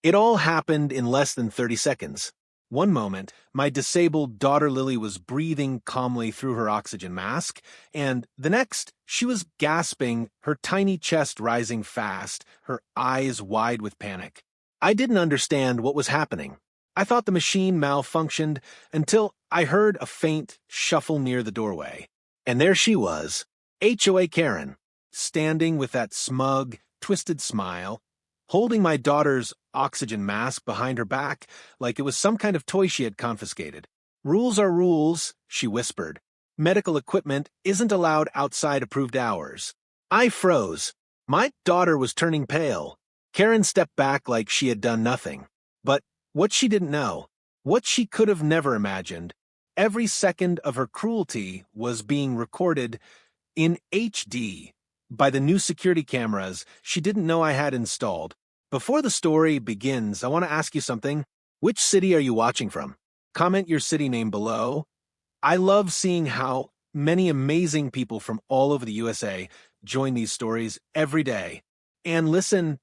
It all happened in less than 30 seconds. One moment, my disabled daughter Lily was breathing calmly through her oxygen mask, and the next, she was gasping, her tiny chest rising fast, her eyes wide with panic. I didn't understand what was happening. I thought the machine malfunctioned until I heard a faint shuffle near the doorway. And there she was, HOA Karen, standing with that smug, twisted smile, holding my daughter's oxygen mask behind her back like it was some kind of toy she had confiscated. "Rules are rules," she whispered. "Medical equipment isn't allowed outside approved hours." I froze. My daughter was turning pale. Karen stepped back like she had done nothing. But what she didn't know, what she could have never imagined, every second of her cruelty was being recorded in HD by the new security cameras she didn't know I had installed. Before the story begins, I want to ask you something. Which city are you watching from? Comment your city name below. I love seeing how many amazing people from all over the USA join these stories every day. And listen,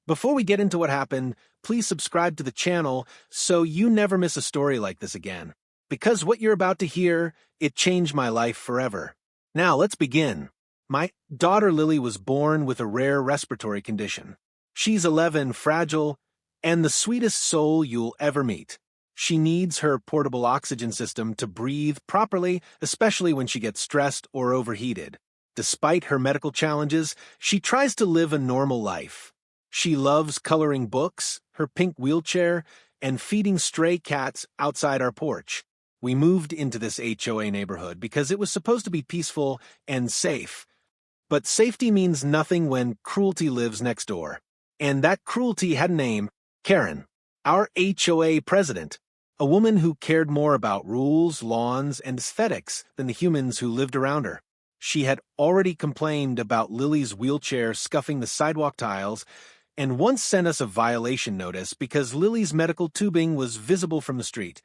before we get into what happened, please subscribe to the channel so you never miss a story like this again. Because what you're about to hear, it changed my life forever. Now, let's begin. My daughter Lily was born with a rare respiratory condition. She's 11, fragile, and the sweetest soul you'll ever meet. She needs her portable oxygen system to breathe properly, especially when she gets stressed or overheated. Despite her medical challenges, she tries to live a normal life. She loves coloring books, her pink wheelchair, and feeding stray cats outside our porch. We moved into this HOA neighborhood because it was supposed to be peaceful and safe. But safety means nothing when cruelty lives next door. And that cruelty had a name, Karen, our HOA president, a woman who cared more about rules, lawns, and aesthetics than the humans who lived around her. She had already complained about Lily's wheelchair scuffing the sidewalk tiles, and once sent us a violation notice because Lily's medical tubing was visible from the street.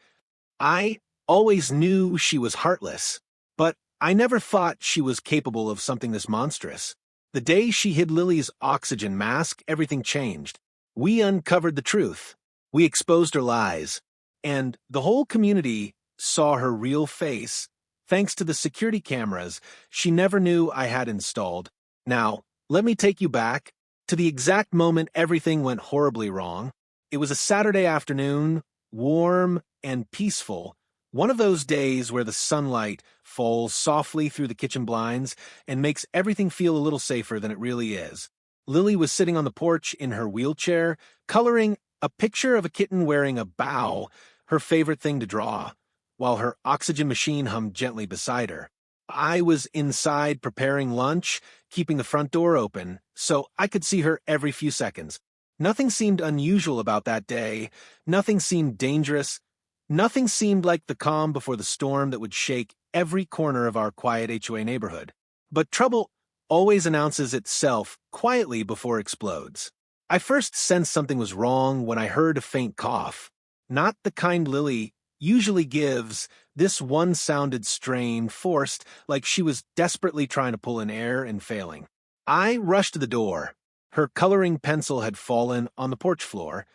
I always knew she was heartless, but I never thought she was capable of something this monstrous. The day she hid Lily's oxygen mask, everything changed. We uncovered the truth. We exposed her lies. And the whole community saw her real face, thanks to the security cameras she never knew I had installed. Now, let me take you back to the exact moment everything went horribly wrong. It was a Saturday afternoon, warm and peaceful, one of those days where the sunlight falls softly through the kitchen blinds and makes everything feel a little safer than it really is. Lily was sitting on the porch in her wheelchair, coloring a picture of a kitten wearing a bow, her favorite thing to draw, while her oxygen machine hummed gently beside her. I was inside preparing lunch, keeping the front door open, so I could see her every few seconds. Nothing seemed unusual about that day. Nothing seemed dangerous. Nothing seemed like the calm before the storm that would shake every corner of our quiet HOA neighborhood. But trouble always announces itself quietly before it explodes. I first sensed something was wrong when I heard a faint cough. Not the kind Lily usually gives. This one sounded strained, forced, like she was desperately trying to pull in air and failing. I rushed to the door. Her coloring pencil had fallen on the porch floor,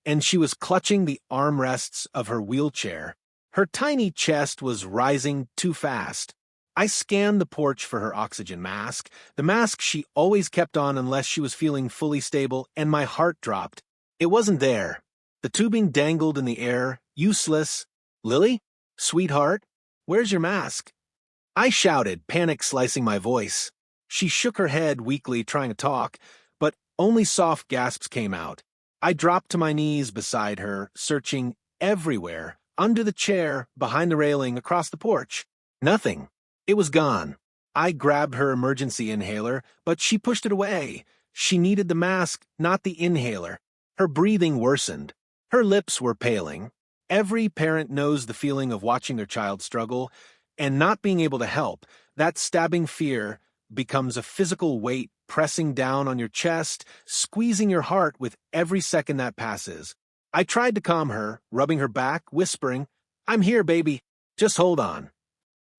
and she was clutching the armrests of her wheelchair. Her tiny chest was rising too fast. I scanned the porch for her oxygen mask, the mask she always kept on unless she was feeling fully stable, and my heart dropped. It wasn't there. The tubing dangled in the air, useless. "Lily? Sweetheart? Where's your mask?" I shouted, panic slicing my voice. She shook her head weakly, trying to talk, but only soft gasps came out. I dropped to my knees beside her, searching everywhere, under the chair, behind the railing, across the porch. Nothing. It was gone. I grabbed her emergency inhaler, but she pushed it away. She needed the mask, not the inhaler. Her breathing worsened. Her lips were paling. Every parent knows the feeling of watching their child struggle and not being able to help. That stabbing fear becomes a physical weight pressing down on your chest, squeezing your heart with every second that passes. I tried to calm her, rubbing her back, whispering, "I'm here, baby. Just hold on."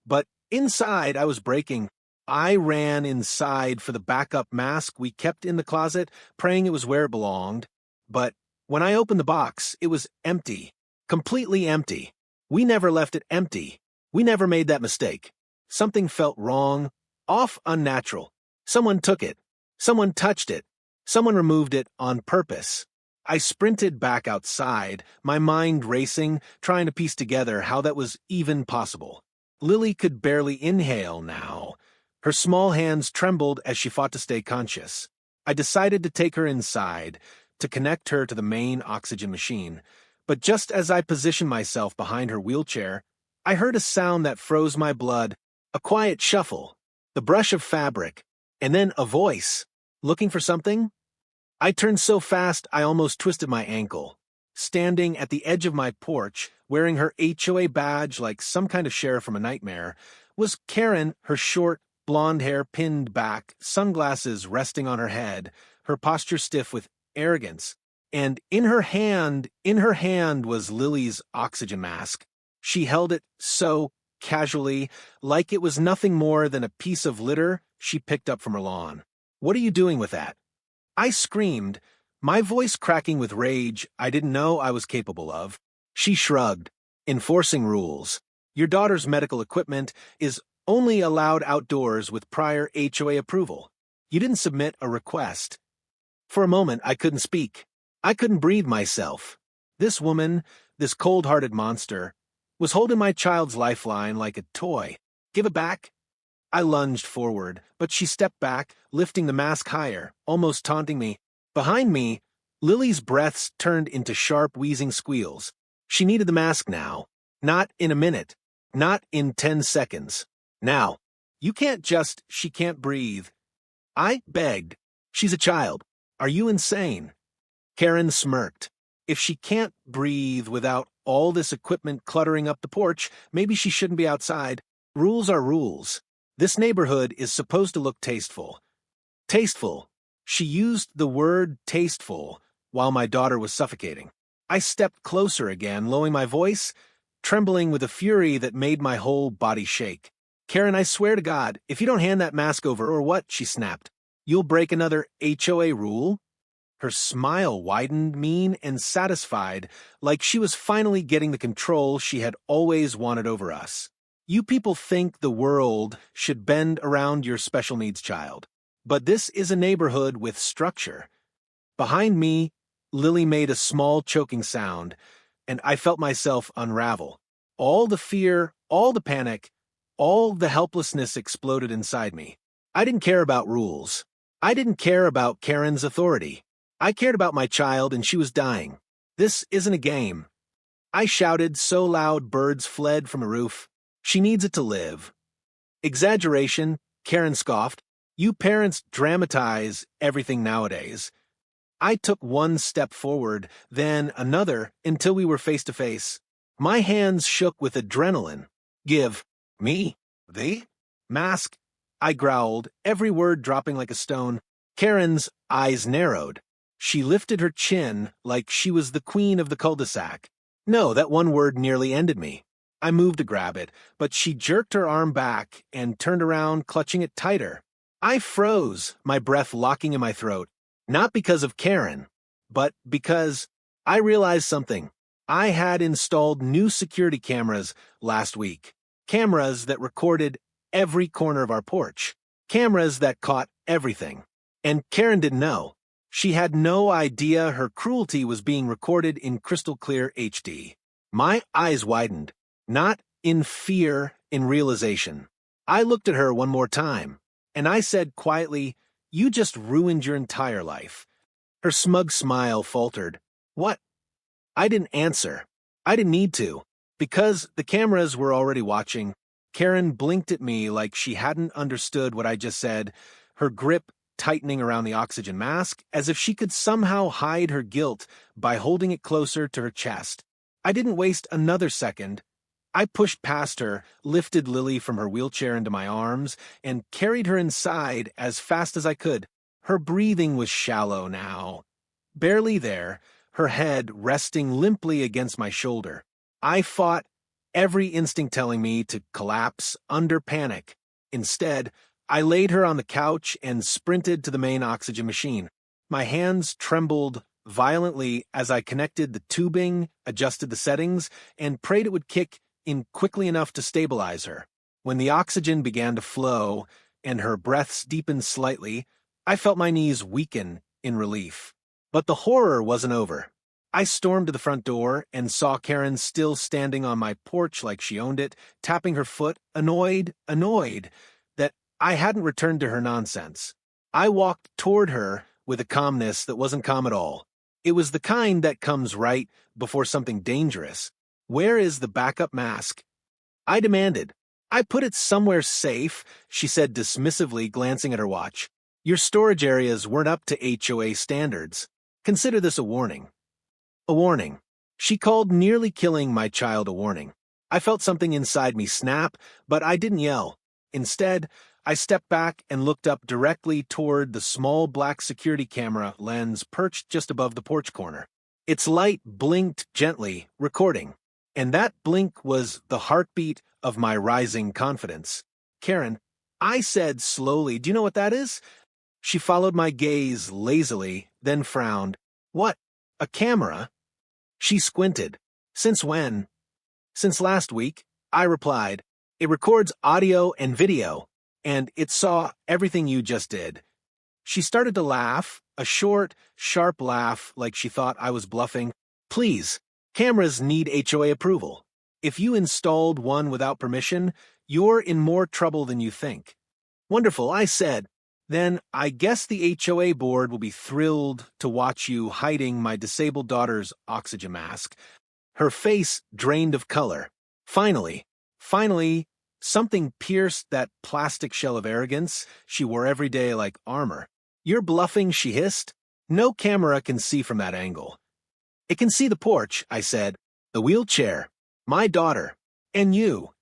But inside, I was breaking. I ran inside for the backup mask we kept in the closet, praying it was where it belonged. But When I opened the box, it was empty. Completely empty. We never left it empty. We never made that mistake. Something felt wrong, off, unnatural. Someone took it. Someone touched it. Someone removed it on purpose. I sprinted back outside, my mind racing, trying to piece together how that was even possible. Lily could barely inhale now. Her small hands trembled as she fought to stay conscious. I decided to take her inside, to connect her to the main oxygen machine. But just as I positioned myself behind her wheelchair, I heard a sound that froze my blood, a quiet shuffle, the brush of fabric, and then a voice. Looking for something? I turned so fast I almost twisted my ankle. Standing at the edge of my porch, wearing her HOA badge like some kind of sheriff from a nightmare, was Karen, her short, blonde hair pinned back, sunglasses resting on her head, her posture stiff with arrogance. And in her hand was Lily's oxygen mask. She held it so casually, like it was nothing more than a piece of litter she picked up from her lawn. "What are you doing with that?" I screamed, my voice cracking with rage I didn't know I was capable of. She shrugged. "Enforcing rules. Your daughter's medical equipment is only allowed outdoors with prior HOA approval. You didn't submit a request." For a moment, I couldn't speak. I couldn't breathe myself. This woman, this cold-hearted monster, was holding my child's lifeline like a toy. "Give it back." I lunged forward, but she stepped back, lifting the mask higher, almost taunting me. Behind me, Lily's breaths turned into sharp, wheezing squeals. She needed the mask now. Not in a minute. Not in 10 seconds. Now. She can't breathe. I begged. "She's a child. Are you insane?" Karen smirked. "If she can't breathe without all this equipment cluttering up the porch, maybe she shouldn't be outside. Rules are rules. This neighborhood is supposed to look tasteful." Tasteful. She used the word tasteful while my daughter was suffocating. I stepped closer again, lowering my voice, trembling with a fury that made my whole body shake. "Karen, I swear to God, if you don't hand that mask over or what," she snapped, "you'll break another HOA rule?" Her smile widened, mean and satisfied, like she was finally getting the control she had always wanted over us. "You people think the world should bend around your special needs child. But this is a neighborhood with structure." Behind me, Lily made a small choking sound, and I felt myself unravel. All the fear, all the panic, all the helplessness exploded inside me. I didn't care about rules. I didn't care about Karen's authority. I cared about my child, and she was dying. This isn't a game. I shouted so loud birds fled from a roof. "She needs it to live." "Exaggeration," Karen scoffed. "You parents dramatize everything nowadays." I took one step forward, then another, until we were face to face. My hands shook with adrenaline. "Give me the mask," I growled, every word dropping like a stone. Karen's eyes narrowed. She lifted her chin like she was the queen of the cul-de-sac. No, that one word nearly ended me. I moved to grab it, but she jerked her arm back and turned around, clutching it tighter. I froze, my breath locking in my throat. Not because of Karen, but because I realized something. I had installed new security cameras last week. Cameras that recorded every corner of our porch. Cameras that caught everything. And Karen didn't know. She had no idea her cruelty was being recorded in crystal clear HD. My eyes widened. Not in fear, in realization. I looked at her one more time, and I said quietly, "You just ruined your entire life." Her smug smile faltered. "What?" I didn't answer. I didn't need to. Because the cameras were already watching, Karen blinked at me like she hadn't understood what I just said, her grip tightening around the oxygen mask, as if she could somehow hide her guilt by holding it closer to her chest. I didn't waste another second. I pushed past her, lifted Lily from her wheelchair into my arms, and carried her inside as fast as I could. Her breathing was shallow now. Barely there, her head resting limply against my shoulder. I fought, every instinct telling me to collapse under panic. Instead, I laid her on the couch and sprinted to the main oxygen machine. My hands trembled violently as I connected the tubing, adjusted the settings, and prayed it would kick in quickly enough to stabilize her. When the oxygen began to flow and her breaths deepened slightly, I felt my knees weaken in relief. But the horror wasn't over. I stormed to the front door and saw Karen still standing on my porch like she owned it, tapping her foot, annoyed that I hadn't returned to her nonsense. I walked toward her with a calmness that wasn't calm at all. It was the kind that comes right before something dangerous. "Where is the backup mask?" I demanded. "I put it somewhere safe," she said dismissively, glancing at her watch. "Your storage areas weren't up to HOA standards. Consider this a warning." A warning. She called nearly killing my child a warning. I felt something inside me snap, but I didn't yell. Instead, I stepped back and looked up directly toward the small black security camera lens perched just above the porch corner. Its light blinked gently, recording. And that blink was the heartbeat of my rising confidence. "Karen," I said slowly, "do you know what that is?" She followed my gaze lazily, then frowned. "What? A camera?" She squinted. "Since when?" "Since last week," I replied. "It records audio and video, and it saw everything you just did." She started to laugh, a short, sharp laugh like she thought I was bluffing. "Please, cameras need HOA approval. If you installed one without permission, you're in more trouble than you think." "Wonderful," I said. "Then I guess the HOA board will be thrilled to watch you hiding my disabled daughter's oxygen mask." Her face drained of color. Finally, something pierced that plastic shell of arrogance she wore every day like armor. "You're bluffing," she hissed. "No camera can see from that angle." "It can see the porch," I said. "The wheelchair. My daughter. And you."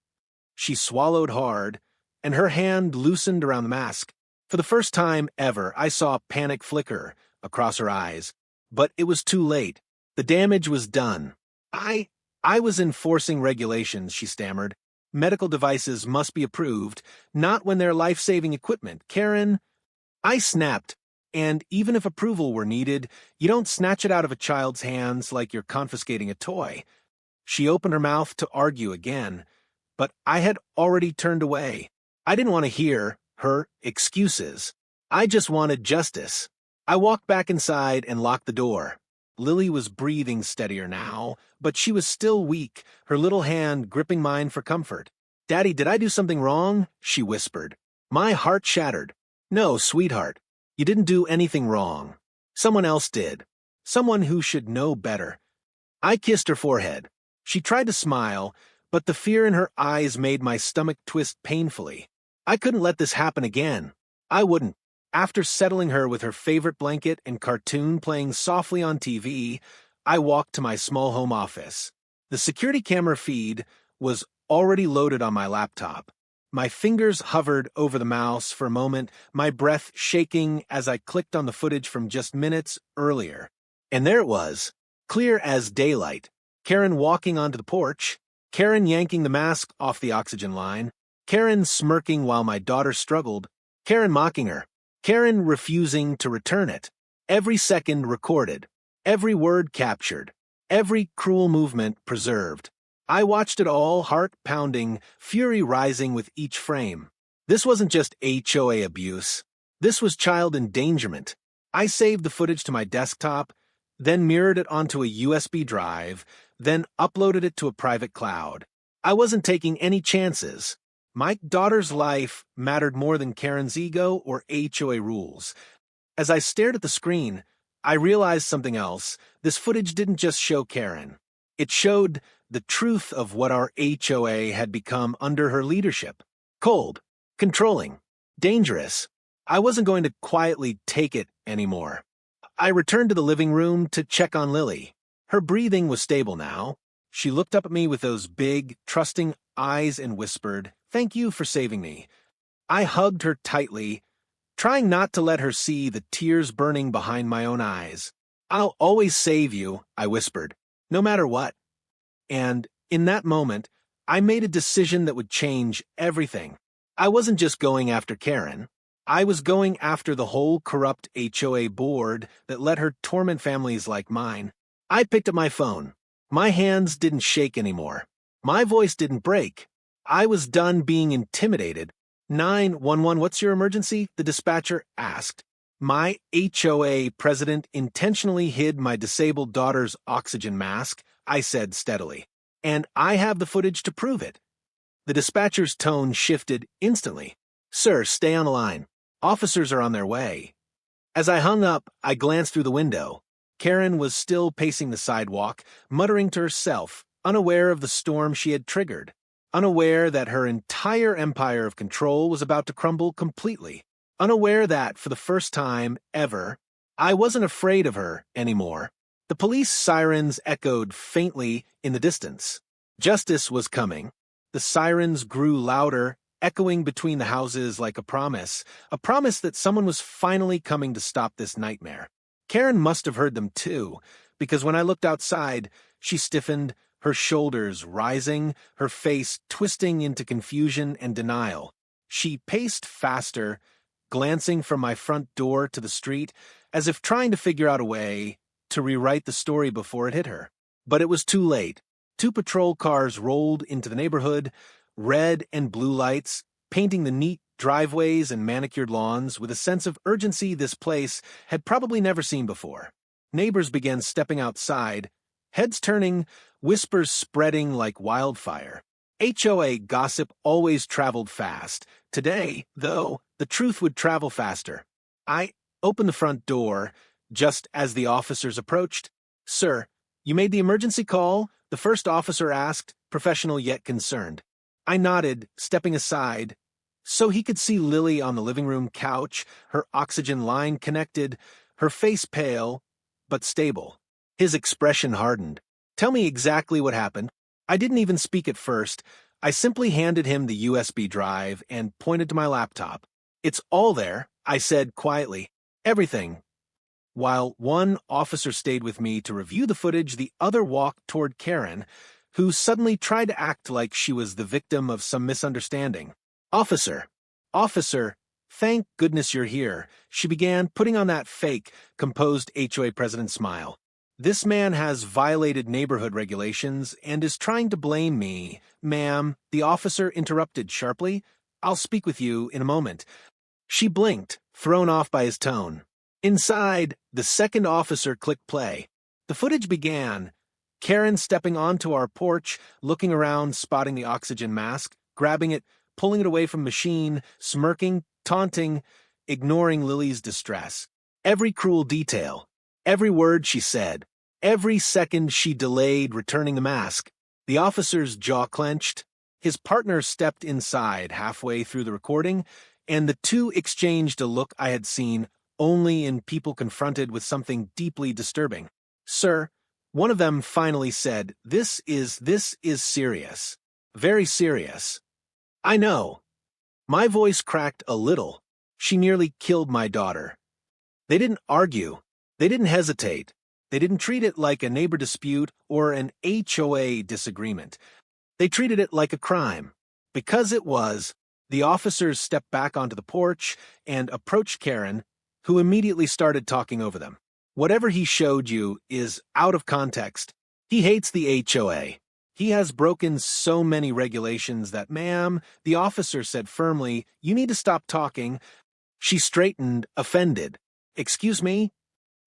She swallowed hard, and her hand loosened around the mask. For the first time ever, I saw panic flicker across her eyes. But it was too late. The damage was done. I was enforcing regulations," she stammered. "Medical devices must be approved, not when they're life-saving equipment. Karen." I snapped. "And even if approval were needed, you don't snatch it out of a child's hands like you're confiscating a toy." She opened her mouth to argue again, but I had already turned away. I didn't want to hear her excuses. I just wanted justice. I walked back inside and locked the door. Lily was breathing steadier now, but she was still weak, her little hand gripping mine for comfort. "Daddy, did I do something wrong?" she whispered. My heart shattered. "No, sweetheart. You didn't do anything wrong. Someone else did. Someone who should know better." I kissed her forehead. She tried to smile, but the fear in her eyes made my stomach twist painfully. I couldn't let this happen again. I wouldn't. After settling her with her favorite blanket and cartoon playing softly on TV, I walked to my small home office. The security camera feed was already loaded on my laptop. My fingers hovered over the mouse for a moment, my breath shaking as I clicked on the footage from just minutes earlier. And there it was, clear as daylight. Karen walking onto the porch, Karen yanking the mask off the oxygen line, Karen smirking while my daughter struggled, Karen mocking her, Karen refusing to return it. Every second recorded, every word captured, every cruel movement preserved. I watched it all, heart pounding, fury rising with each frame. This wasn't just HOA abuse. This was child endangerment. I saved the footage to my desktop, then mirrored it onto a USB drive, then uploaded it to a private cloud. I wasn't taking any chances. My daughter's life mattered more than Karen's ego or HOA rules. As I stared at the screen, I realized something else. This footage didn't just show Karen. It showed the truth of what our HOA had become under her leadership. Cold, controlling, dangerous. I wasn't going to quietly take it anymore. I returned to the living room to check on Lily. Her breathing was stable now. She looked up at me with those big, trusting eyes and whispered, "Thank you for saving me." I hugged her tightly, trying not to let her see the tears burning behind my own eyes. "I'll always save you," I whispered, "no matter what." And in that moment, I made a decision that would change everything. I wasn't just going after Karen. I was going after the whole corrupt HOA board that let her torment families like mine. I picked up my phone. My hands didn't shake anymore. My voice didn't break. I was done being intimidated. 911, what's your emergency? The dispatcher asked. My HOA president intentionally hid my disabled daughter's oxygen mask, I said steadily. And I have the footage to prove it. The dispatcher's tone shifted instantly. Sir, stay on the line. Officers are on their way. As I hung up, I glanced through the window. Karen was still pacing the sidewalk, muttering to herself, unaware of the storm she had triggered, unaware that her entire empire of control was about to crumble completely, unaware that, for the first time ever, I wasn't afraid of her anymore. The police sirens echoed faintly in the distance. Justice was coming. The sirens grew louder, echoing between the houses like a promise that someone was finally coming to stop this nightmare. Karen must have heard them too, because when I looked outside, she stiffened, her shoulders rising, her face twisting into confusion and denial. She paced faster, glancing from my front door to the street, as if trying to figure out a way to rewrite the story before it hit her. But it was too late. 2 patrol cars rolled into the neighborhood, red and blue lights, painting the neat driveways and manicured lawns with a sense of urgency this place had probably never seen before. Neighbors began stepping outside, heads turning, whispers spreading like wildfire. HOA gossip always traveled fast. Today, though, the truth would travel faster. I opened the front door just as the officers approached. Sir, you made the emergency call? The first officer asked, professional yet concerned. I nodded, stepping aside, so he could see Lily on the living room couch, her oxygen line connected, her face pale, but stable. His expression hardened. Tell me exactly what happened. I didn't even speak at first. I simply handed him the USB drive and pointed to my laptop. It's all there, I said quietly. Everything. While one officer stayed with me to review the footage, the other walked toward Karen, who suddenly tried to act like she was the victim of some misunderstanding. Officer, thank goodness you're here, she began, putting on that fake, composed HOA president smile. This man has violated neighborhood regulations and is trying to blame me. Ma'am, the officer interrupted sharply. I'll speak with you in a moment. She blinked, thrown off by his tone. Inside, the second officer clicked play. The footage began. Karen stepping onto our porch, looking around, spotting the oxygen mask, grabbing it, pulling it away from machine, smirking, taunting, ignoring Lily's distress. Every cruel detail, every word she said, every second she delayed returning the mask. The officer's jaw clenched. His partner stepped inside halfway through the recording, and the two exchanged a look I had seen only in people confronted with something deeply disturbing. Sir, one of them finally said, This is serious. Very serious. I know. My voice cracked a little. She nearly killed my daughter. They didn't argue. They didn't hesitate. They didn't treat it like a neighbor dispute or an HOA disagreement. They treated it like a crime. Because it was, the officers stepped back onto the porch and approached Karen, who immediately started talking over them. Whatever he showed you is out of context. He hates the HOA. He has broken so many regulations that, ma'am, the officer said firmly, you need to stop talking. She straightened, offended. Excuse me?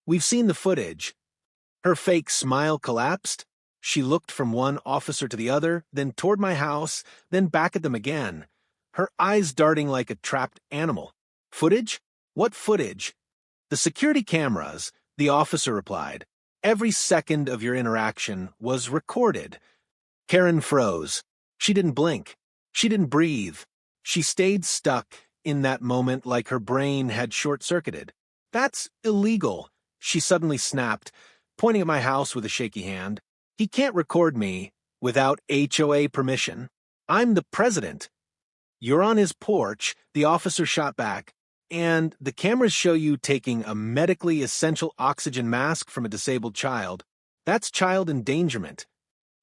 We've seen the footage. Her fake smile collapsed. She looked from one officer to the other, then toward my house, then back at them again, her eyes darting like a trapped animal. Footage? What footage? The security cameras, the officer replied. Every second of your interaction was recorded. Karen froze. She didn't blink. She didn't breathe. She stayed stuck in that moment like her brain had short-circuited. That's illegal, she suddenly snapped, pointing at my house with a shaky hand. He can't record me without HOA permission. I'm the president. You're on his porch, the officer shot back, and the cameras show you taking a medically essential oxygen mask from a disabled child. That's child endangerment.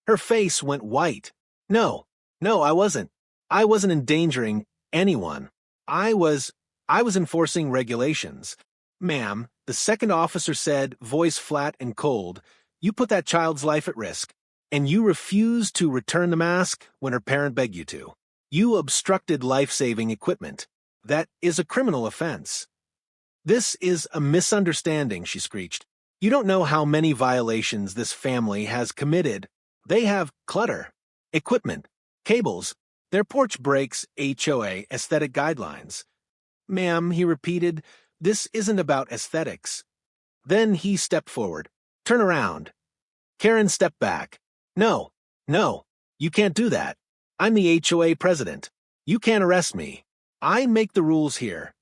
Her face went white. No, I wasn't. I wasn't endangering anyone. I was I was enforcing regulations. Ma'am, the second officer said, voice flat and cold, you put that child's life at risk, and you refused to return the mask when her parent begged you to. You obstructed life-saving equipment. That is a criminal offense. This is a misunderstanding, she screeched. You don't know how many violations this family has committed. They have clutter, equipment, cables. Their porch breaks HOA aesthetic guidelines. Ma'am, he repeated, this isn't about aesthetics. Then he stepped forward. Turn around. Karen stepped back. No, you can't do that. I'm the HOA president. You can't arrest me. I make the rules here.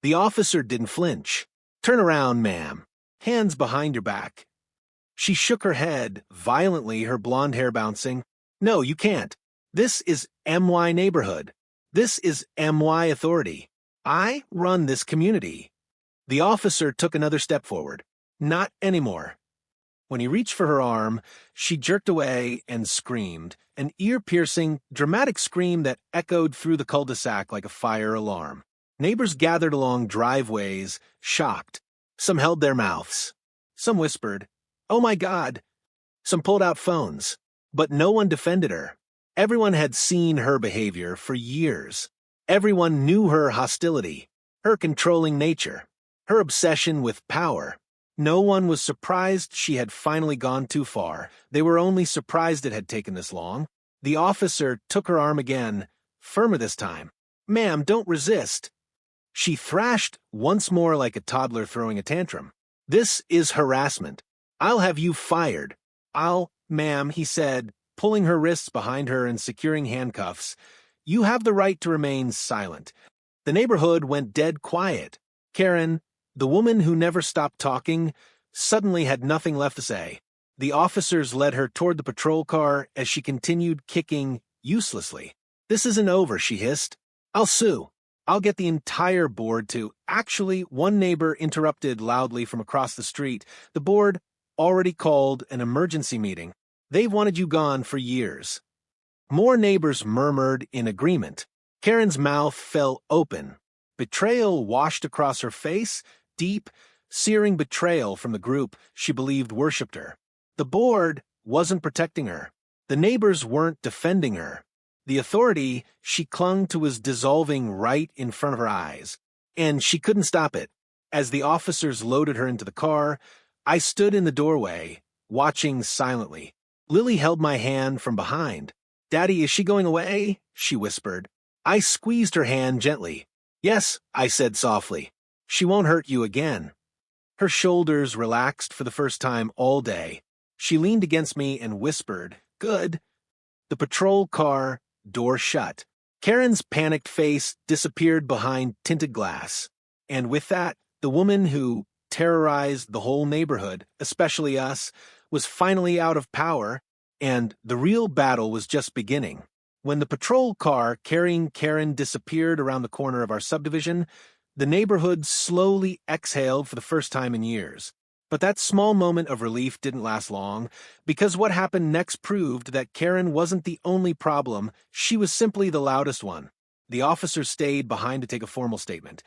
The officer didn't flinch. Turn around, ma'am. Hands behind your back. She shook her head, violently, her blonde hair bouncing. No, you can't. This is MY neighborhood. This is MY authority. I run this community. The officer took another step forward. Not anymore. When he reached for her arm, she jerked away and screamed, an ear-piercing, dramatic scream that echoed through the cul-de-sac like a fire alarm. Neighbors gathered along driveways, shocked. Some held their mouths. Some whispered, "Oh my God!" Some pulled out phones. But no one defended her. Everyone had seen her behavior for years. Everyone knew her hostility, her controlling nature, her obsession with power. No one was surprised she had finally gone too far. They were only surprised it had taken this long. The officer took her arm again, firmer this time. "Ma'am, don't resist." She thrashed once more like a toddler throwing a tantrum. "This is harassment. I'll have you fired." Ma'am, he said, pulling her wrists behind her and securing handcuffs. "You have the right to remain silent." The neighborhood went dead quiet. Karen, the woman who never stopped talking, suddenly had nothing left to say. The officers led her toward the patrol car as she continued kicking uselessly. "This isn't over," she hissed. "I'll sue. I'll get the entire board to—" Actually, one neighbor interrupted loudly from across the street. "The board already called an emergency meeting. They've wanted you gone for years." More neighbors murmured in agreement. Karen's mouth fell open. Betrayal washed across her face, deep, searing betrayal from the group she believed worshipped her. The board wasn't protecting her. The neighbors weren't defending her. The authority she clung to was dissolving right in front of her eyes, and she couldn't stop it. As the officers loaded her into the car, I stood in the doorway, watching silently. Lily held my hand from behind. "Daddy, is she going away?" she whispered. I squeezed her hand gently. "Yes," I said softly. "She won't hurt you again." Her shoulders relaxed for the first time all day. She leaned against me and whispered, "Good." The patrol car door shut. Karen's panicked face disappeared behind tinted glass. And with that, the woman who terrorized the whole neighborhood, especially us, was finally out of power, and the real battle was just beginning. When the patrol car carrying Karen disappeared around the corner of our subdivision, the neighborhood slowly exhaled for the first time in years. But that small moment of relief didn't last long, because what happened next proved that Karen wasn't the only problem, she was simply the loudest one. The officer stayed behind to take a formal statement,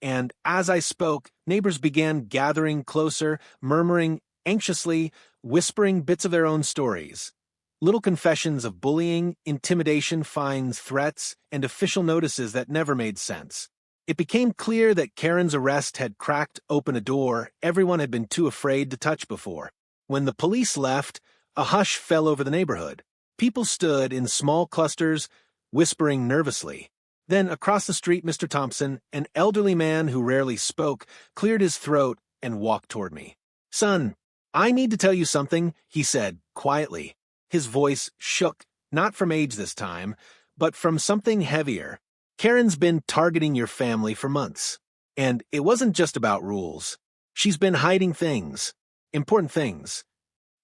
and as I spoke, neighbors began gathering closer, murmuring anxiously, whispering bits of their own stories. Little confessions of bullying, intimidation, fines, threats, and official notices that never made sense. It became clear that Karen's arrest had cracked open a door everyone had been too afraid to touch before. When the police left, a hush fell over the neighborhood. People stood in small clusters, whispering nervously. Then, across the street, Mr. Thompson, an elderly man who rarely spoke, cleared his throat and walked toward me. "Son, I need to tell you something," he said, quietly. His voice shook, not from age this time, but from something heavier. "Karen's been targeting your family for months. And it wasn't just about rules. She's been hiding things. Important things."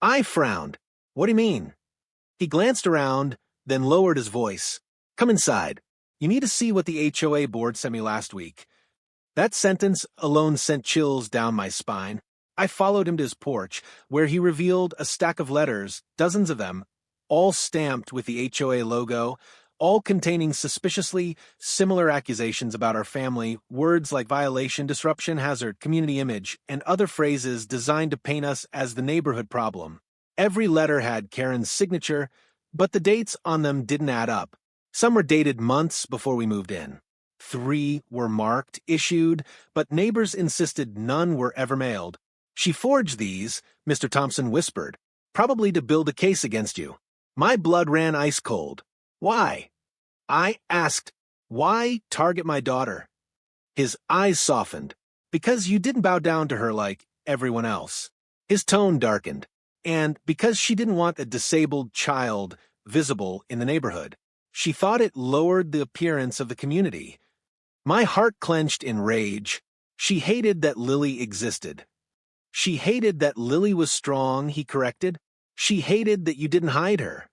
I frowned. "What do you mean?" He glanced around, then lowered his voice. "Come inside. You need to see what the HOA board sent me last week." That sentence alone sent chills down my spine. I followed him to his porch, where he revealed a stack of letters, dozens of them, all stamped with the HOA logo, all containing suspiciously similar accusations about our family, words like violation, disruption, hazard, community image, and other phrases designed to paint us as the neighborhood problem. Every letter had Karen's signature, but the dates on them didn't add up. Some were dated months before we moved in. 3 were marked, issued, but neighbors insisted none were ever mailed. "She forged these," Mr. Thompson whispered, "probably to build a case against you." My blood ran ice cold. Why? I asked, why target my daughter? His eyes softened. Because you didn't bow down to her like everyone else. His tone darkened. And because she didn't want a disabled child visible in the neighborhood. She thought it lowered the appearance of the community. My heart clenched in rage. She hated that Lily existed. She hated that Lily was strong, he corrected. She hated that you didn't hide her.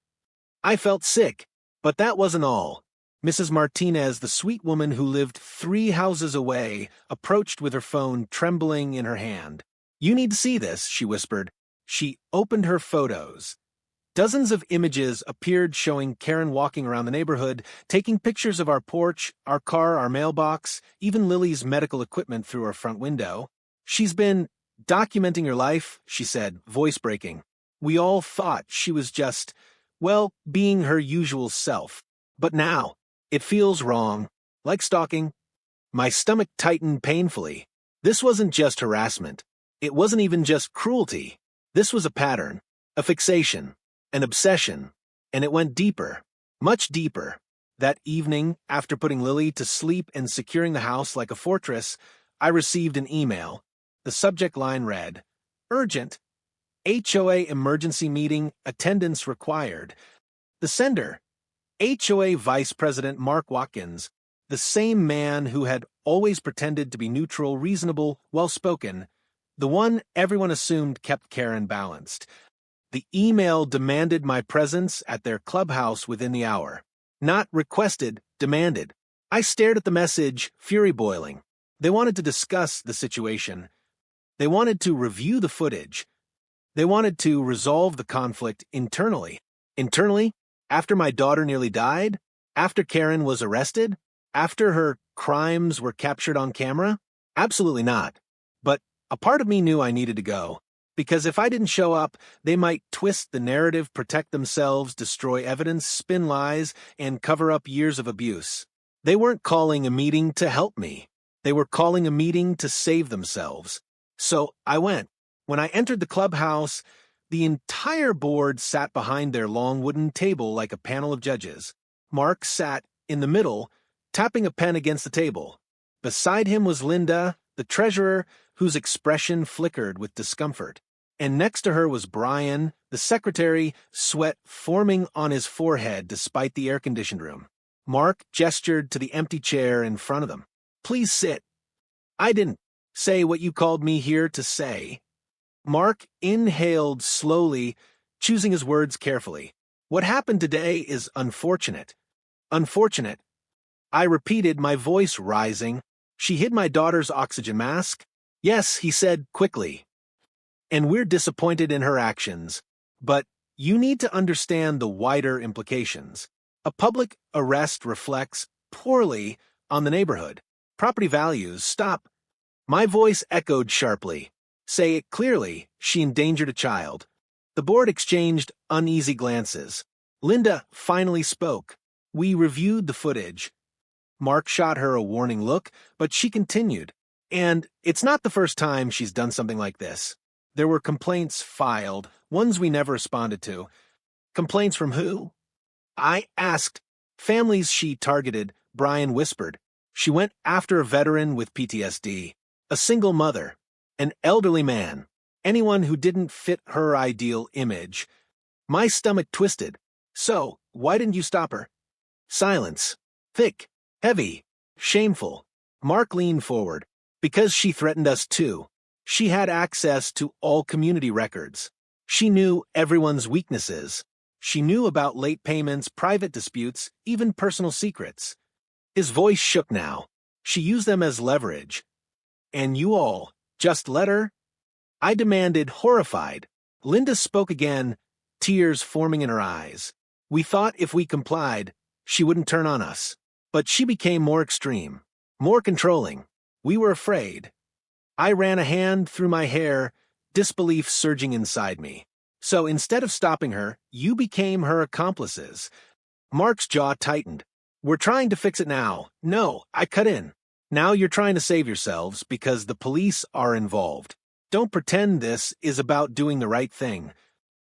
I felt sick, but that wasn't all. Mrs. Martinez, the sweet woman who lived 3 houses away, approached with her phone trembling in her hand. "You need to see this," she whispered. She opened her photos. Dozens of images appeared showing Karen walking around the neighborhood, taking pictures of our porch, our car, our mailbox, even Lily's medical equipment through our front window. "She's been documenting your life," she said, voice breaking. We all thought she was just, well, being her usual self. But now, it feels wrong, like stalking. My stomach tightened painfully. This wasn't just harassment. It wasn't even just cruelty. This was a pattern, a fixation, an obsession, and it went deeper, much deeper. That evening, after putting Lily to sleep and securing the house like a fortress, I received an email. The subject line read, "Urgent. HOA emergency meeting, attendance required." The sender, HOA Vice President Mark Watkins, the same man who had always pretended to be neutral, reasonable, well-spoken, the one everyone assumed kept Karen balanced. The email demanded my presence at their clubhouse within the hour. Not requested, demanded. I stared at the message, fury boiling. They wanted to discuss the situation. They wanted to review the footage. They wanted to resolve the conflict internally. Internally? After my daughter nearly died? After Karen was arrested? After her crimes were captured on camera? Absolutely not. But a part of me knew I needed to go. Because if I didn't show up, they might twist the narrative, protect themselves, destroy evidence, spin lies, and cover up years of abuse. They weren't calling a meeting to help me. They were calling a meeting to save themselves. So I went. When I entered the clubhouse, the entire board sat behind their long wooden table like a panel of judges. Mark sat in the middle, tapping a pen against the table. Beside him was Linda, the treasurer, whose expression flickered with discomfort. And next to her was Brian, the secretary, sweat forming on his forehead despite the air-conditioned room. Mark gestured to the empty chair in front of them. "Please sit." "I didn't say what you called me here to say." Mark inhaled slowly, choosing his words carefully. "What happened today is unfortunate." "Unfortunate." I repeated, my voice rising. "She hid my daughter's oxygen mask." "Yes," he said quickly. "And we're disappointed in her actions. But you need to understand the wider implications. A public arrest reflects poorly on the neighborhood. Property values, stop." My voice echoed sharply. "Say it clearly, she endangered a child." The board exchanged uneasy glances. Linda finally spoke. "We reviewed the footage." Mark shot her a warning look, but she continued. "And it's not the first time she's done something like this. There were complaints filed, ones we never responded to." "Complaints from who?" I asked. "Families she targeted," Brian whispered. "She went after a veteran with PTSD, a single mother, an elderly man, anyone who didn't fit her ideal image." My stomach twisted. "So, why didn't you stop her?" Silence. Thick, heavy, shameful. Mark leaned forward. "Because she threatened us too. She had access to all community records. She knew everyone's weaknesses. She knew about late payments, private disputes, even personal secrets." His voice shook now. "She used them as leverage. And you all just let her?" I demanded, horrified. Linda spoke again, tears forming in her eyes. "We thought if we complied, she wouldn't turn on us. But she became more extreme, more controlling. We were afraid. I ran a hand through my hair, disbelief surging inside me. So instead of stopping her, you became her accomplices. Mark's jaw tightened. We're trying to fix it now. No, I cut in. Now you're trying to save yourselves because the police are involved. Don't pretend this is about doing the right thing.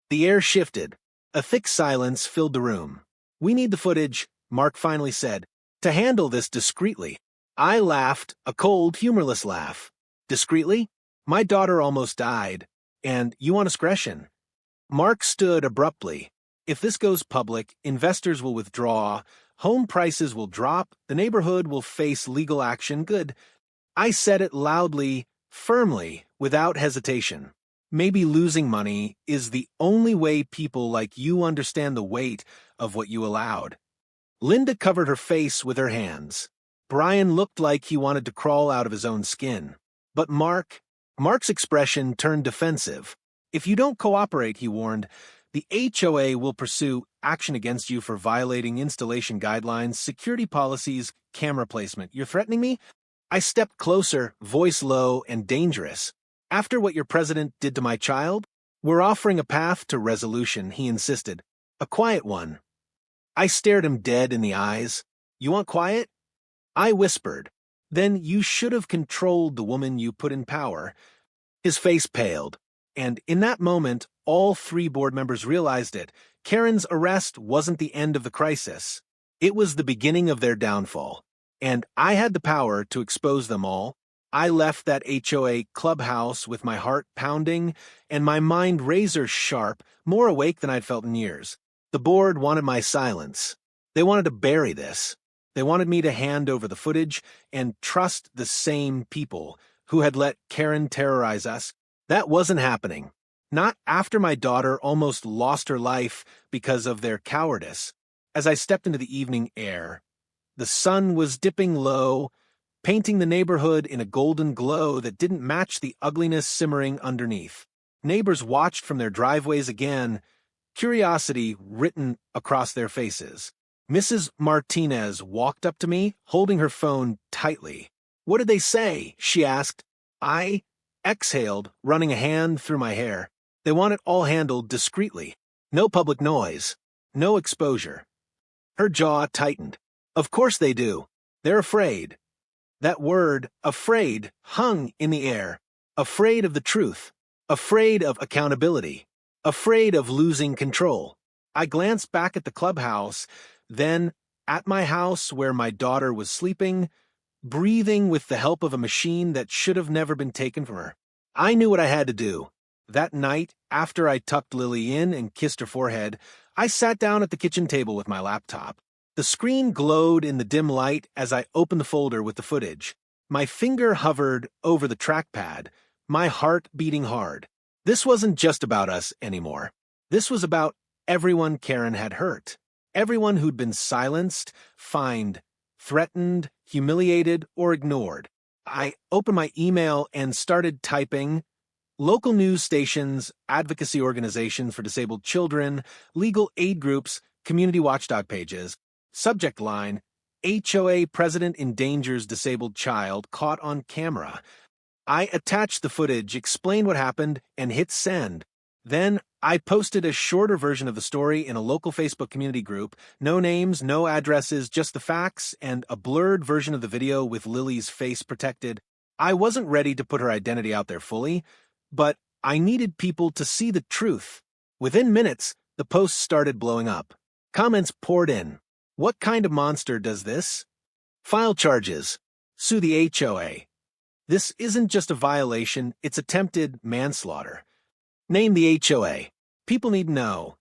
The air shifted. A thick silence filled the room. We need the footage, Mark finally said, to handle this discreetly. I laughed, a cold, humorless laugh. Discreetly? My daughter almost died. And you want discretion? Mark stood abruptly. If this goes public, investors will withdraw, home prices will drop, the neighborhood will face legal action. Good. I said it loudly, firmly, without hesitation. Maybe losing money is the only way people like you understand the weight of what you allowed. Linda covered her face with her hands. Brian looked like he wanted to crawl out of his own skin. But Mark's expression turned defensive. If you don't cooperate, he warned, the HOA will pursue action against you for violating installation guidelines, security policies, camera placement. You're threatening me? I stepped closer, voice low and dangerous. After what your president did to my child? We're offering a path to resolution, he insisted. A quiet one. I stared him dead in the eyes. You want quiet? I whispered. Then you should have controlled the woman you put in power. His face paled. And in that moment, all 3 board members realized it. Karen's arrest wasn't the end of the crisis. It was the beginning of their downfall. And I had the power to expose them all. I left that HOA clubhouse with my heart pounding and my mind razor sharp, more awake than I'd felt in years. The board wanted my silence. They wanted to bury this. They wanted me to hand over the footage and trust the same people who had let Karen terrorize us. That wasn't happening. Not after my daughter almost lost her life because of their cowardice. As I stepped into the evening air, the sun was dipping low, painting the neighborhood in a golden glow that didn't match the ugliness simmering underneath. Neighbors watched from their driveways again, curiosity written across their faces. Mrs. Martinez walked up to me, holding her phone tightly. What did they say? She asked. I exhaled, running a hand through my hair. They want it all handled discreetly. No public noise. No exposure. Her jaw tightened. Of course they do. They're afraid. That word, afraid, hung in the air. Afraid of the truth. Afraid of accountability. Afraid of losing control. I glanced back at the clubhouse, then at my house where my daughter was sleeping, breathing with the help of a machine that should have never been taken from her. I knew what I had to do. That night, after I tucked Lily in and kissed her forehead, I sat down at the kitchen table with my laptop. The screen glowed in the dim light as I opened the folder with the footage. My finger hovered over the trackpad, my heart beating hard. This wasn't just about us anymore. This was about everyone Karen had hurt. Everyone who'd been silenced, fined, threatened, humiliated, or ignored. I opened my email and started typing. Local news stations, advocacy organizations for disabled children, legal aid groups, community watchdog pages. Subject line, HOA president endangers disabled child caught on camera. I attached the footage, explained what happened, and hit send. Then I posted a shorter version of the story in a local Facebook community group. No names, no addresses, just the facts, and a blurred version of the video with Lily's face protected. I wasn't ready to put her identity out there fully, but I needed people to see the truth. Within minutes, the posts started blowing up. Comments poured in. What kind of monster does this? File charges. Sue the HOA. This isn't just a violation, it's attempted manslaughter. Name the HOA. People need to know.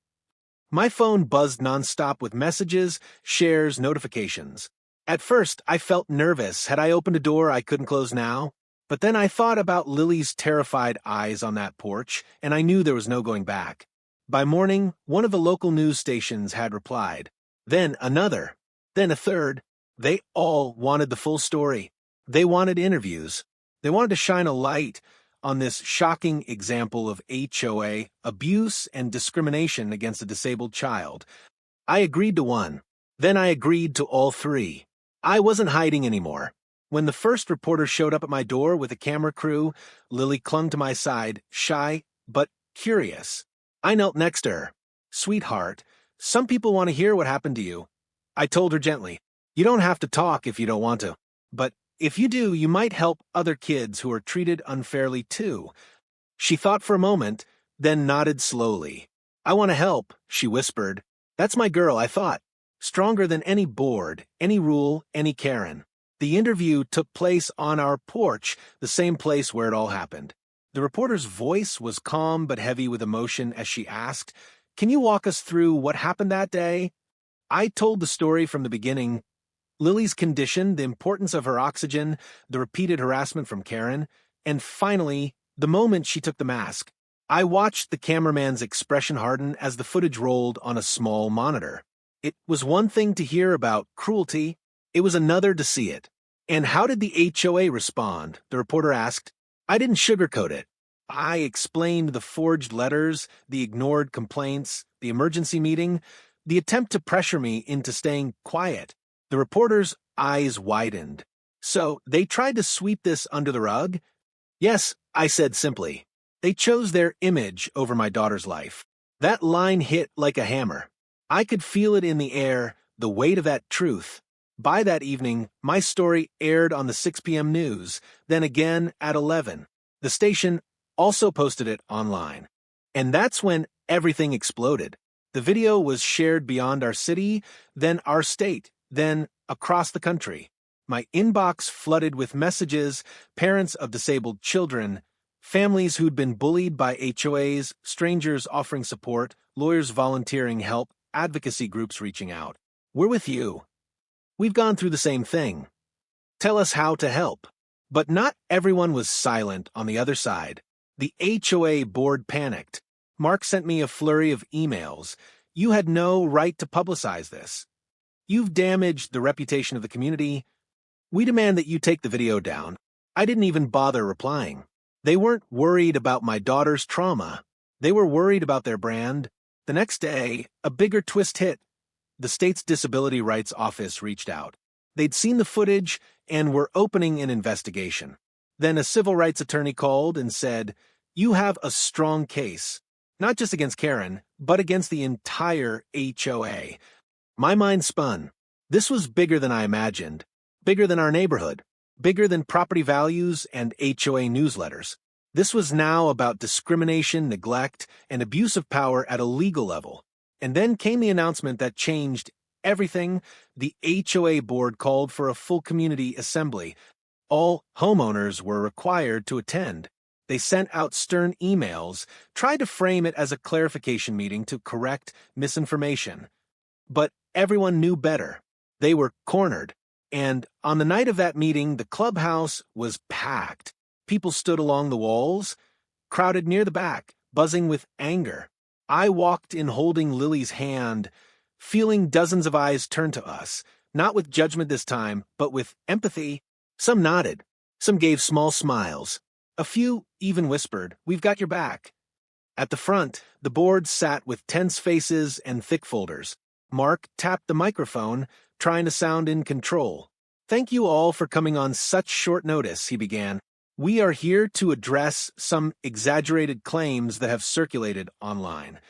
My phone buzzed nonstop with messages, shares, notifications. At first, I felt nervous. Had I opened a door I couldn't close now? But then I thought about Lily's terrified eyes on that porch, and I knew there was no going back. By morning, one of the local news stations had replied. Then another. Then a third. They all wanted the full story. They wanted interviews. They wanted to shine a light on this shocking example of HOA abuse and discrimination against a disabled child. I agreed to one. Then I agreed to all three. I wasn't hiding anymore. When the first reporter showed up at my door with a camera crew, Lily clung to my side, shy but curious. I knelt next to her. "Sweetheart, some people want to hear what happened to you." I told her gently, "You don't have to talk if you don't want to. But if you do, you might help other kids who are treated unfairly too." She thought for a moment, then nodded slowly. "I want to help," she whispered. "That's my girl, I thought. Stronger than any board, any rule, any Karen." The interview took place on our porch, the same place where it all happened. The reporter's voice was calm but heavy with emotion as she asked, "Can you walk us through what happened that day?" I told the story from the beginning. Lily's condition, the importance of her oxygen, the repeated harassment from Karen, and finally, the moment she took the mask. I watched the cameraman's expression harden as the footage rolled on a small monitor. It was one thing to hear about cruelty, it was another to see it. "And how did the HOA respond?" the reporter asked. I didn't sugarcoat it. I explained the forged letters, the ignored complaints, the emergency meeting, the attempt to pressure me into staying quiet. The reporter's eyes widened. "So they tried to sweep this under the rug?" "Yes," I said simply. "They chose their image over my daughter's life." That line hit like a hammer. I could feel it in the air, the weight of that truth. By that evening, my story aired on the 6 p.m. news, then again at 11. The station also posted it online. And that's when everything exploded. The video was shared beyond our city, then our state, then across the country. My inbox flooded with messages, parents of disabled children, families who'd been bullied by HOAs, strangers offering support, lawyers volunteering help, advocacy groups reaching out. "We're with you. We've gone through the same thing. Tell us how to help." But not everyone was silent on the other side. The HOA board panicked. Mark sent me a flurry of emails. "You had no right to publicize this. You've damaged the reputation of the community. We demand that you take the video down." I didn't even bother replying. They weren't worried about my daughter's trauma. They were worried about their brand. The next day, a bigger twist hit. The state's Disability Rights Office reached out. They'd seen the footage and were opening an investigation. Then a civil rights attorney called and said, "You have a strong case, not just against Karen, but against the entire HOA." My mind spun. This was bigger than I imagined, bigger than our neighborhood, bigger than property values and HOA newsletters. This was now about discrimination, neglect, and abuse of power at a legal level. And then came the announcement that changed everything. The HOA board called for a full community assembly. All homeowners were required to attend. They sent out stern emails, tried to frame it as a clarification meeting to correct misinformation. But everyone knew better. They were cornered. And on the night of that meeting, the clubhouse was packed. People stood along the walls, crowded near the back, buzzing with anger. I walked in holding Lily's hand, feeling dozens of eyes turn to us, not with judgment this time, but with empathy. Some nodded. Some gave small smiles. A few even whispered, "We've got your back." At the front, the board sat with tense faces and thick folders. Mark tapped the microphone, trying to sound in control. "Thank you all for coming on such short notice," he began. "We are here to address some exaggerated claims that have circulated online."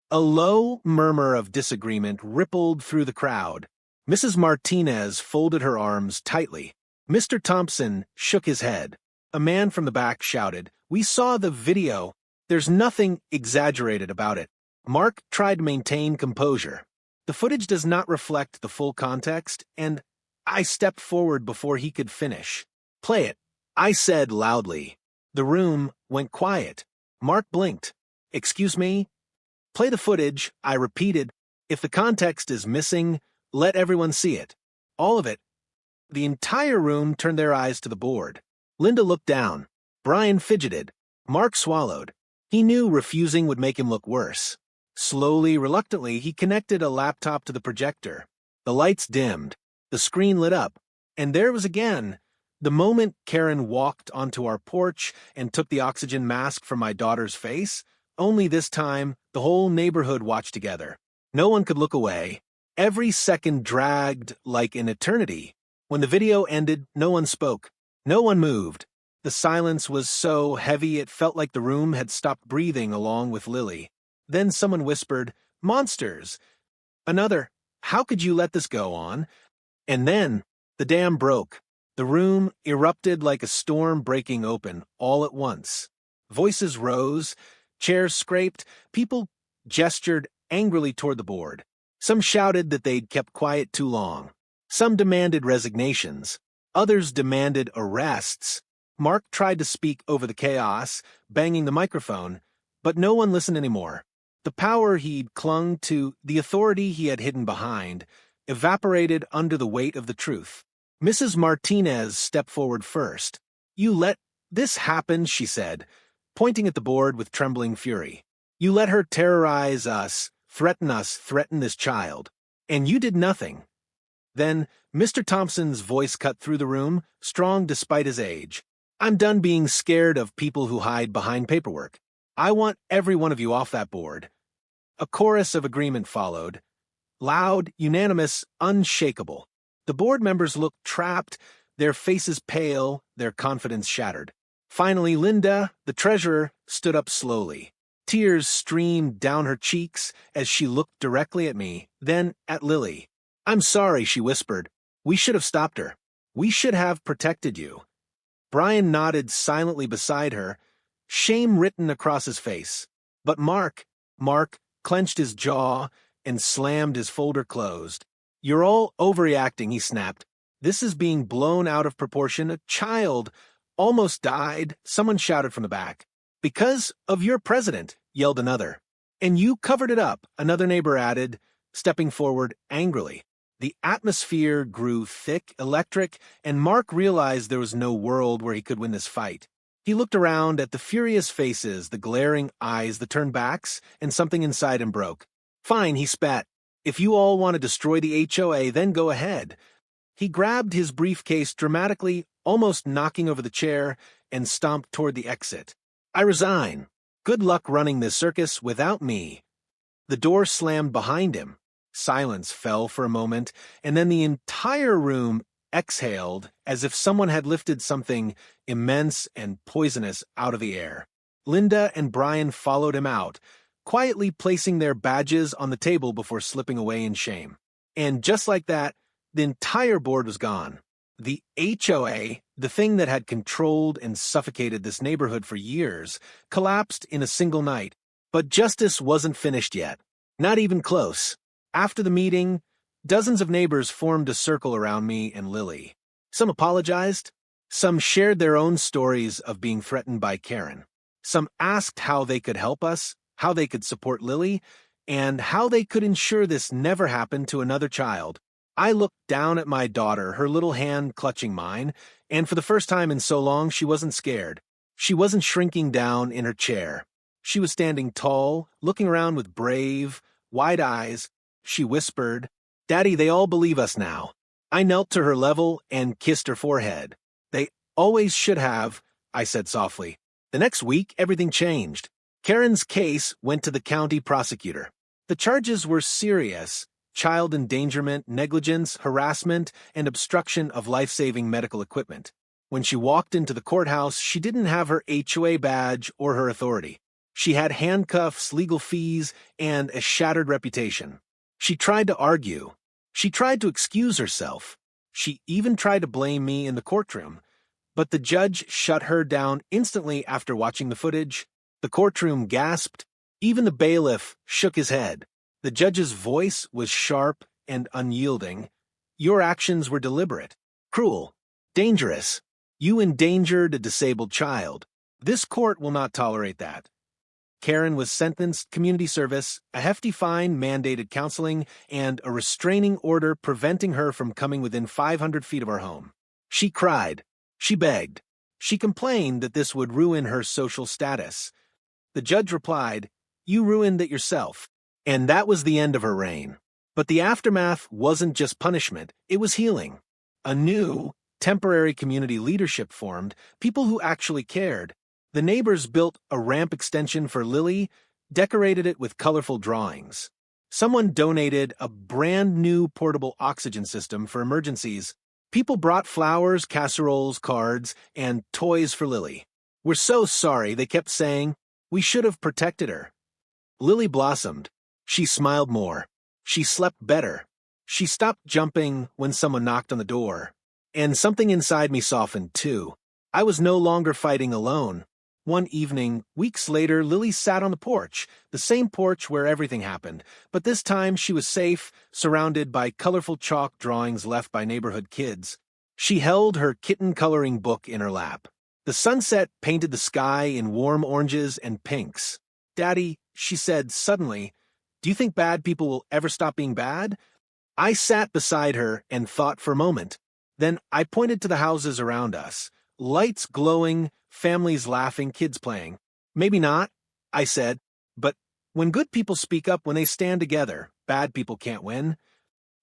A low murmur of disagreement rippled through the crowd. Mrs. Martinez folded her arms tightly. Mr. Thompson shook his head. A man from the back shouted, "We saw the video. There's nothing exaggerated about it." Mark tried to maintain composure. "The footage does not reflect the full context," and I stepped forward before he could finish. "Play it," I said loudly. The room went quiet. Mark blinked. "Excuse me?" "Play the footage," I repeated. "If the context is missing, let everyone see it. All of it." The entire room turned their eyes to the board. Linda looked down. Brian fidgeted. Mark swallowed. He knew refusing would make him look worse. Slowly, reluctantly, he connected a laptop to the projector. The lights dimmed. The screen lit up. And there was again the moment Karen walked onto our porch and took the oxygen mask from my daughter's face. Only this time, the whole neighborhood watched together. No one could look away. Every second dragged like an eternity. When the video ended, no one spoke. No one moved. The silence was so heavy it felt like the room had stopped breathing along with Lily. Then someone whispered, "Monsters!" Another, "How could you let this go on?" And then, the dam broke. The room erupted like a storm breaking open, all at once. Voices rose, chairs scraped, people gestured angrily toward the board. Some shouted that they'd kept quiet too long. Some demanded resignations. Others demanded arrests. Mark tried to speak over the chaos, banging the microphone, but no one listened anymore. The power he'd clung to, the authority he had hidden behind, evaporated under the weight of the truth. Mrs. Martinez stepped forward first. "You let this happen," she said, pointing at the board with trembling fury. "You let her terrorize us, threaten this child. And you did nothing." Then, Mr. Thompson's voice cut through the room, strong despite his age. "I'm done being scared of people who hide behind paperwork. I want every one of you off that board." A chorus of agreement followed. Loud, unanimous, unshakable. The board members looked trapped, their faces pale, their confidence shattered. Finally, Linda, the treasurer, stood up slowly. Tears streamed down her cheeks as she looked directly at me, then at Lily. "I'm sorry," she whispered. "We should have stopped her. We should have protected you." Brian nodded silently beside her, shame written across his face. But Mark clenched his jaw and slammed his folder closed. "You're all overreacting," he snapped. "This is being blown out of proportion. A child almost died," someone shouted from the back. "Because of your president," yelled another. "And you covered it up," another neighbor added, stepping forward angrily. The atmosphere grew thick, electric, and Mark realized there was no world where he could win this fight. He looked around at the furious faces, the glaring eyes, the turned backs, and something inside him broke. "Fine," he spat. "If you all want to destroy the HOA, then go ahead." He grabbed his briefcase dramatically, almost knocking over the chair, and stomped toward the exit. "I resign. Good luck running this circus without me." The door slammed behind him. Silence fell for a moment, and then the entire room exhaled as if someone had lifted something immense and poisonous out of the air. Linda and Brian followed him out, quietly placing their badges on the table before slipping away in shame. And just like that, the entire board was gone. The HOA, the thing that had controlled and suffocated this neighborhood for years, collapsed in a single night. But justice wasn't finished yet. Not even close. After the meeting, dozens of neighbors formed a circle around me and Lily. Some apologized. Some shared their own stories of being threatened by Karen. Some asked how they could help us, how they could support Lily, and how they could ensure this never happened to another child. I looked down at my daughter, her little hand clutching mine, and for the first time in so long, she wasn't scared. She wasn't shrinking down in her chair. She was standing tall, looking around with brave, wide eyes. She whispered, "Daddy, they all believe us now." I knelt to her level and kissed her forehead. "They always should have," I said softly. The next week, everything changed. Karen's case went to the county prosecutor. The charges were serious: child endangerment, negligence, harassment, and obstruction of life-saving medical equipment. When she walked into the courthouse, she didn't have her HOA badge or her authority. She had handcuffs, legal fees, and a shattered reputation. She tried to argue. She tried to excuse herself. She even tried to blame me in the courtroom. But the judge shut her down instantly after watching the footage. The courtroom gasped. Even the bailiff shook his head. The judge's voice was sharp and unyielding. "Your actions were deliberate, cruel, dangerous. You endangered a disabled child. This court will not tolerate that." Karen was sentenced community service, a hefty fine, mandated counseling, and a restraining order preventing her from coming within 500 feet of our home. She cried. She begged. She complained that this would ruin her social status. The judge replied, "You ruined it yourself." And that was the end of her reign. But the aftermath wasn't just punishment, it was healing. A new, temporary community leadership formed, people who actually cared. The neighbors built a ramp extension for Lily, decorated it with colorful drawings. Someone donated a brand new portable oxygen system for emergencies. People brought flowers, casseroles, cards, and toys for Lily. "We're so sorry," they kept saying. "We should have protected her." Lily blossomed. She smiled more. She slept better. She stopped jumping when someone knocked on the door. And something inside me softened too. I was no longer fighting alone. One evening, weeks later, Lily sat on the porch, the same porch where everything happened, but this time she was safe, surrounded by colorful chalk drawings left by neighborhood kids. She held her kitten-coloring book in her lap. The sunset painted the sky in warm oranges and pinks. "Daddy," she said suddenly, "do you think bad people will ever stop being bad?" I sat beside her and thought for a moment. Then I pointed to the houses around us. Lights glowing, families laughing, kids playing. "Maybe not," I said, "but when good people speak up, when they stand together, bad people can't win."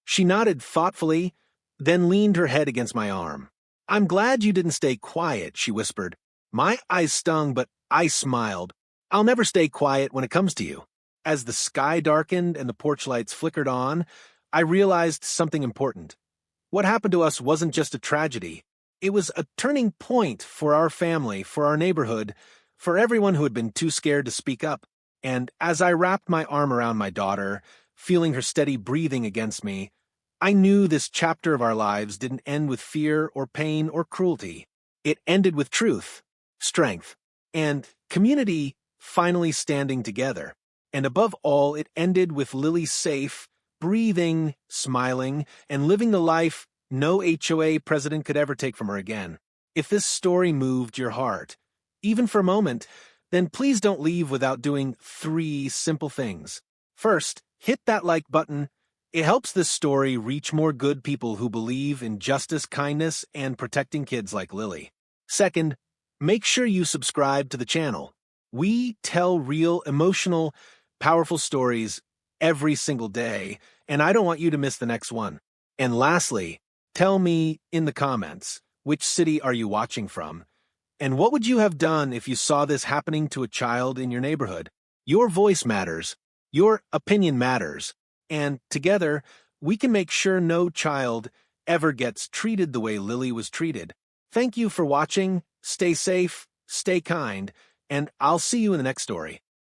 She nodded thoughtfully, then leaned her head against my arm. "I'm glad you didn't stay quiet," she whispered. My eyes stung, but I smiled. "I'll never stay quiet when it comes to you." As the sky darkened and the porch lights flickered on, I realized something important. What happened to us wasn't just a tragedy. It was a turning point for our family, for our neighborhood, for everyone who had been too scared to speak up. And as I wrapped my arm around my daughter, feeling her steady breathing against me, I knew this chapter of our lives didn't end with fear or pain or cruelty. It ended with truth, strength, and community finally standing together. And above all, it ended with Lily safe, breathing, smiling, and living the life no HOA president could ever take from her again. If this story moved your heart, even for a moment, then please don't leave without doing 3 simple things. First, hit that like button. It helps this story reach more good people who believe in justice, kindness, and protecting kids like Lily. Second, make sure you subscribe to the channel. We tell real, emotional, powerful stories every single day, and I don't want you to miss the next one. And lastly, tell me in the comments, which city are you watching from? And what would you have done if you saw this happening to a child in your neighborhood? Your voice matters. Your opinion matters. And together, we can make sure no child ever gets treated the way Lily was treated. Thank you for watching. Stay safe, stay kind, and I'll see you in the next story.